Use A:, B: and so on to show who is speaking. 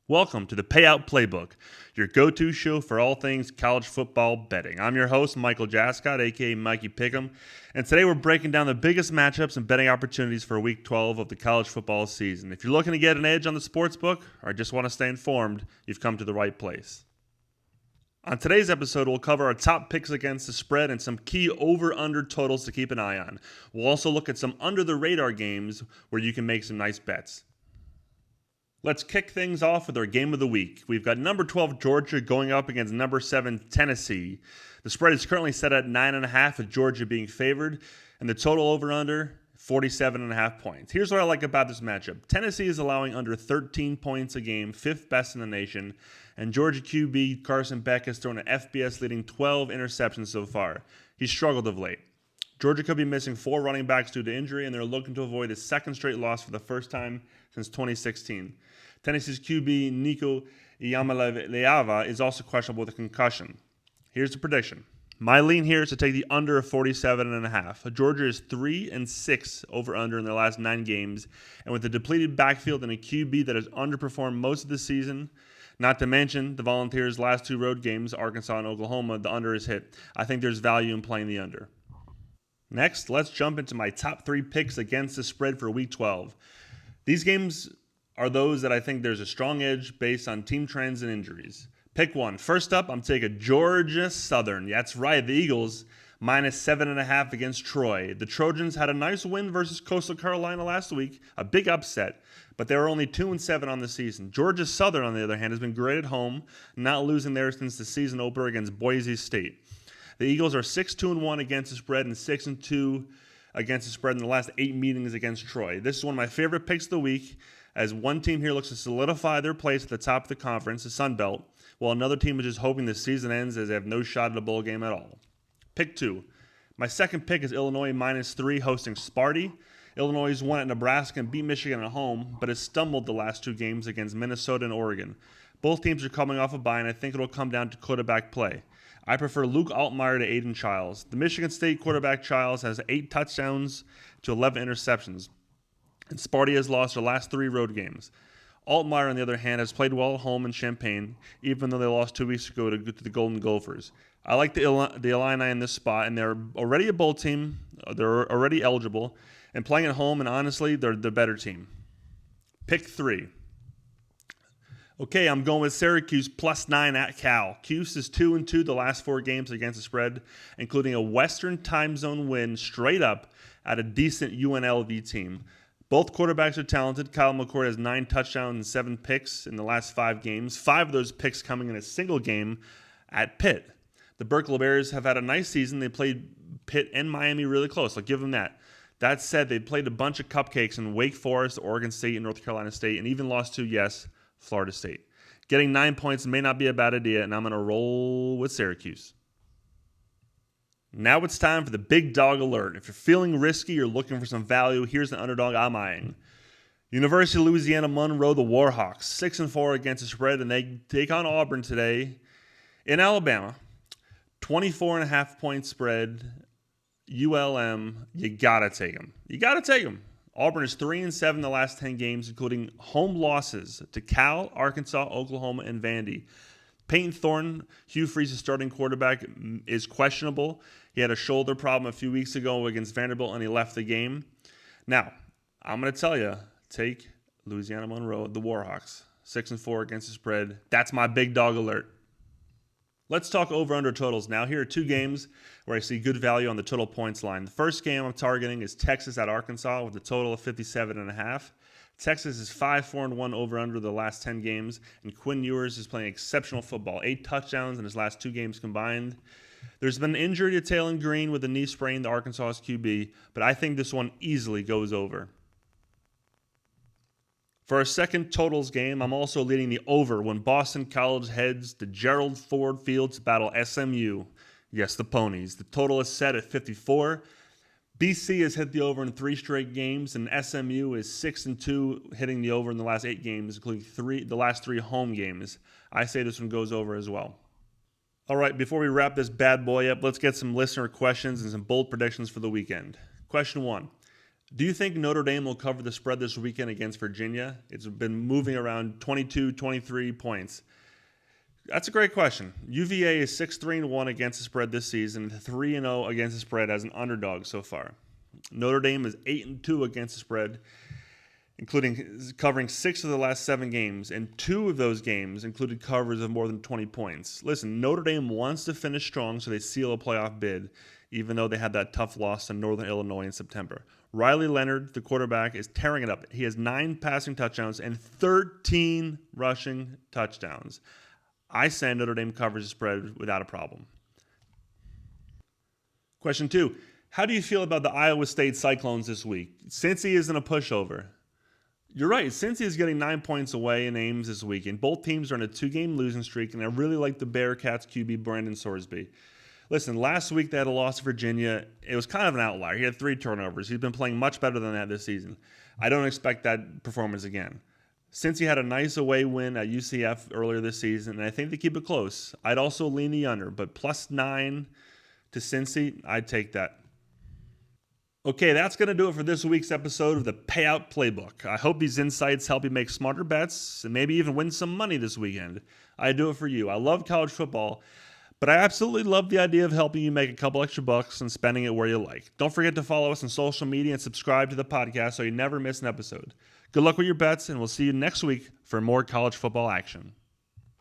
A: Welcome to the Payout Playbook, your go-to show for all things college football betting. I'm your host, Michael Jascott, aka Mikey Pick'em, and today we're breaking down the biggest matchups and betting opportunities for Week 12 of the college football season. If you're looking to get an edge on the sportsbook or just want to stay informed, you've come to the right place. On today's episode, we'll cover our top picks against the spread and some key over-under totals to keep an eye on. We'll also look at some under-the-radar games where you can make some nice bets. Let's kick things off with our game of the week. We've got number 12 Georgia going up against number 7 Tennessee. The spread is currently set at 9.5 with Georgia being favored, and the total over-under 47.5 points. Here's what I like about this matchup. Tennessee is allowing under 13 points a game, fifth best in the nation, and Georgia QB Carson Beck has thrown an FBS leading 12 interceptions so far. He's struggled of late. Georgia could be missing 4 running backs due to injury, and they're looking to avoid a second straight loss for the first time since 2016. Tennessee's QB Nico Iamaleava is also questionable with a concussion. Here's the prediction. My lean here is to take the under of 47.5. Georgia is 3-6 over/under in their last 9 games, and with a depleted backfield and a QB that has underperformed most of the season, not to mention the Volunteers' last 2 road games, Arkansas and Oklahoma, the under is hit. I think there's value in playing the under. Next, let's jump into my top 3 picks against the spread for Week 12. These games are those that I think there's a strong edge based on team trends and injuries. Pick 1. First up, I'm taking Georgia Southern. That's right, the Eagles, minus 7.5 against Troy. The Trojans had a nice win versus Coastal Carolina last week, a big upset, but they were only 2-7 on the season. Georgia Southern, on the other hand, has been great at home, not losing there since the season opener against Boise State. The Eagles are 6-2-1 against the spread and 6-2 against the spread in the last 8 meetings against Troy. This is one of my favorite picks of the week, as one team here looks to solidify their place at the top of the conference, the Sun Belt, while another team is just hoping the season ends as they have no shot at a bowl game at all. Pick 2. My second pick is Illinois minus 3 hosting Sparty. Illinois has won at Nebraska and beat Michigan at home, but has stumbled the last 2 games against Minnesota and Oregon. Both teams are coming off a bye, and I think it'll come down to quarterback play. I prefer Luke Altmaier to Aiden Childs. The Michigan State quarterback Childs has 8 touchdowns to 11 interceptions, and Sparty has lost their last 3 road games. Altmaier, on the other hand, has played well at home in Champaign, even though they lost 2 weeks ago to the Golden Gophers. I like the Illini in this spot, and they're already a bowl team. They're already eligible, and playing at home, and honestly, they're the better team. Pick 3. Okay, I'm going with Syracuse plus 9 at Cal. Cuse is 2-2 the last 4 games against the spread, including a Western time zone win straight up at a decent UNLV team. Both quarterbacks are talented. Kyle McCord has 9 touchdowns and 7 picks in the last 5 games, 5 of those picks coming in a single game at Pitt. The Berkeley Bears have had a nice season. They played Pitt and Miami really close. I'll give them that. That said, they played a bunch of cupcakes in Wake Forest, Oregon State, and North Carolina State, and even lost to, Florida State. Getting 9 points may not be a bad idea, and I'm going to roll with Syracuse. Now it's time for the big dog alert. If you're feeling risky or looking for some value, here's an underdog I'm eyeing. University of Louisiana Monroe, the Warhawks, 6-4 against the spread, and they take on Auburn today in Alabama. 24.5 point spread, ULM, you got to take them. You got to take them. Auburn is 3-7 the last 10 games, including home losses to Cal, Arkansas, Oklahoma, and Vandy. Peyton Thorne, Hugh Freeze's starting quarterback, is questionable. He had a shoulder problem a few weeks ago against Vanderbilt, and he left the game. Now, I'm going to tell you, take Louisiana Monroe, the Warhawks, 6-4 against the spread. That's my big dog alert. Let's talk over-under totals now. Here are 2 games where I see good value on the total points line. The first game I'm targeting is Texas at Arkansas with a total of 57.5. Texas is 5-4-1 over/under the last 10 games, and Quinn Ewers is playing exceptional football. 8 touchdowns in his last 2 games combined. There's been an injury to Taylon Green with a knee sprain, the Arkansas QB, but I think this one easily goes over. For our second totals game, I'm also leading the over when Boston College heads to Gerald Ford Field to battle SMU. Yes, the Ponies. The total is set at 54. BC has hit the over in 3 straight games, and SMU is 6-2, hitting the over in the last 8 games, including the last 3 home games. I say this one goes over as well. All right, before we wrap this bad boy up, let's get some listener questions and some bold predictions for the weekend. Question 1. Do you think Notre Dame will cover the spread this weekend against Virginia? It's been moving around 22, 23 points. That's a great question. UVA is 6-3-1 against the spread this season, and 3-0 against the spread as an underdog so far. Notre Dame is 8-2 against the spread, including covering 6 of the last 7 games, and 2 of those games included covers of more than 20 points. Listen, Notre Dame wants to finish strong so they seal a playoff bid, even though they had that tough loss to Northern Illinois in September. Riley Leonard, the quarterback, is tearing it up. He has 9 passing touchdowns and 13 rushing touchdowns. I say Notre Dame covers the spread without a problem. Question 2. How do you feel about the Iowa State Cyclones this week? Cincy isn't a pushover. You're right. Cincy is getting 9 points away in Ames this weekend. Both teams are on a 2-game losing streak, and I really like the Bearcats QB Brandon Sorsby. Listen, last week they had a loss to Virginia. It was kind of an outlier. He had 3 turnovers. He's been playing much better than that this season. I don't expect that performance again. Since he had a nice away win at UCF earlier this season, and I think they keep it close, I'd also lean the under, but +9 to Cincy, I'd take that. Okay, that's going to do it for this week's episode of the Payout Playbook. I hope these insights help you make smarter bets and maybe even win some money this weekend. I do it for you. I love college football, but I absolutely love the idea of helping you make a couple extra bucks and spending it where you like. Don't forget to follow us on social media and subscribe to the podcast so you never miss an episode. Good luck with your bets, and we'll see you next week for more college football action.